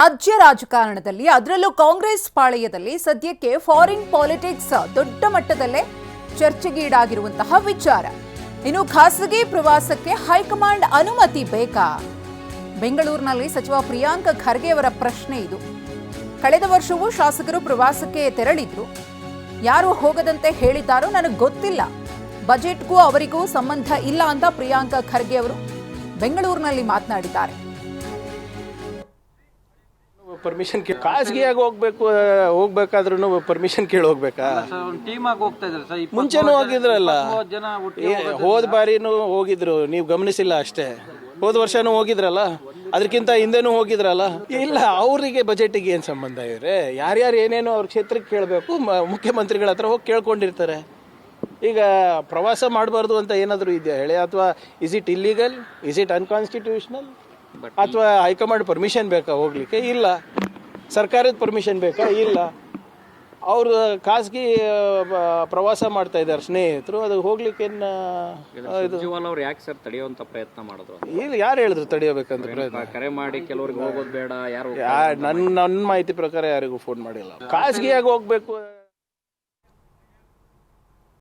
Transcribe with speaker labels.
Speaker 1: ರಾಜ್ಯ ರಾಜಕಾರಣದಲ್ಲಿ ಅದರಲ್ಲೂ ಕಾಂಗ್ರೆಸ್ ಪಾಳೆಯದಲ್ಲಿ ಸದ್ಯಕ್ಕೆ ಫಾರಿನ್ ಪಾಲಿಟಿಕ್ಸ್ ದೊಡ್ಡ ಮಟ್ಟದಲ್ಲೇ ಚರ್ಚೆಗೀಡಾಗಿರುವಂತಹ ವಿಚಾರ. ಇನ್ನು ಖಾಸಗಿ ಪ್ರವಾಸಕ್ಕೆ ಹೈಕಮಾಂಡ್ ಅನುಮತಿ ಬೇಕಾ? ಬೆಂಗಳೂರಿನಲ್ಲಿ ಸಚಿವ ಪ್ರಿಯಾಂಕ್ ಖರ್ಗೆ ಅವರ ಪ್ರಶ್ನೆ ಇದು. ಕಳೆದ ವರ್ಷವೂ ಶಾಸಕರು ಪ್ರವಾಸಕ್ಕೆ ತೆರಳಿದ್ರು. ಯಾರು ಹೋಗದಂತೆ ಹೇಳಿದ್ದಾರೋ ನನಗೆ ಗೊತ್ತಿಲ್ಲ. ಬಜೆಟ್ಗೂ ಅವರಿಗೂ ಸಂಬಂಧ ಇಲ್ಲ ಅಂತ ಪ್ರಿಯಾಂಕ್ ಖರ್ಗೆ ಅವರು ಬೆಂಗಳೂರಿನಲ್ಲಿ ಮಾತನಾಡಿದ್ದಾರೆ.
Speaker 2: ಪರ್ಮಿಷನ್ ಖಾಸಗಿಯಾಗಿ ಹೋಗ್ಬೇಕಾದ್ರೂ ಪರ್ಮಿಷನ್ ಕೇಳಿ ಹೋಗ್ಬೇಕಾ? ಮುಂಚೆನೂ ಹೋಗಿದ್ರಲ್ಲ, ಹೋದ ಬಾರಿನೂ ಹೋಗಿದ್ರು, ನೀವು ಗಮನಿಸಿಲ್ಲ ಅಷ್ಟೇ. ಹೋದ ವರ್ಷನೂ ಹೋಗಿದ್ರಲ್ಲ, ಅದಕ್ಕಿಂತ ಹಿಂದೆನೂ ಹೋಗಿದ್ರಲ್ಲ. ಇಲ್ಲ, ಅವರಿಗೆ ಬಜೆಟಿಗೆ ಏನು ಸಂಬಂಧ ಇವ್ರೆ? ಯಾರ್ಯಾರು ಏನೇನೋ ಅವ್ರ ಕ್ಷೇತ್ರಕ್ಕೆ ಕೇಳಬೇಕು, ಮುಖ್ಯಮಂತ್ರಿಗಳ ಹತ್ರ ಹೋಗಿ ಕೇಳ್ಕೊಂಡಿರ್ತಾರೆ. ಈಗ ಪ್ರವಾಸ ಮಾಡಬಾರ್ದು ಅಂತ ಏನಾದರೂ ಇದೆಯಾ ಹೇಳಿ? ಅಥವಾ is it illegal, is it unconstitutional? ಅಥವಾ ಹೈಕಮಾಂಡ್ ಪರ್ಮಿಷನ್ ಬೇಕಾ ಹೋಗ್ಲಿಕ್ಕೆ? ಇಲ್ಲ. ಸರ್ಕಾರದ ಪರ್ಮಿಷನ್ ಬೇಕಾ? ಇಲ್ಲ. ಅವರು ಖಾಸಗಿ ಪ್ರವಾಸ ಮಾಡ್ತಾ ಇದ್ದಾರೆ ಸ್ನೇಹಿತರು, ಅದು ಹೋಗ್ಲಿಕ್ಕೆ
Speaker 3: ಅವ್ರು ಯಾಕೆ ಸರ್ ತಡೆಯುವಂತ ಪ್ರಯತ್ನ ಮಾಡಿದ್ರು?
Speaker 2: ಇಲ್ಲ, ಯಾರು ಹೇಳಿದ್ರು ತಡೆಯಬೇಕಂತ ಪ್ರಯತ್ನ?
Speaker 3: ಕರೆ ಮಾಡಿ ಕೆಲವರಿಗೆ ಹೋಗೋದು ಬೇಡ, ಯಾರು
Speaker 2: ನನ್ನ ಮಾಹಿತಿ ಪ್ರಕಾರ ಯಾರಿಗೂ ಫೋನ್ ಮಾಡಿಲ್ಲ. ಖಾಸಗಿಯಾಗಿ ಹೋಗ್ಬೇಕು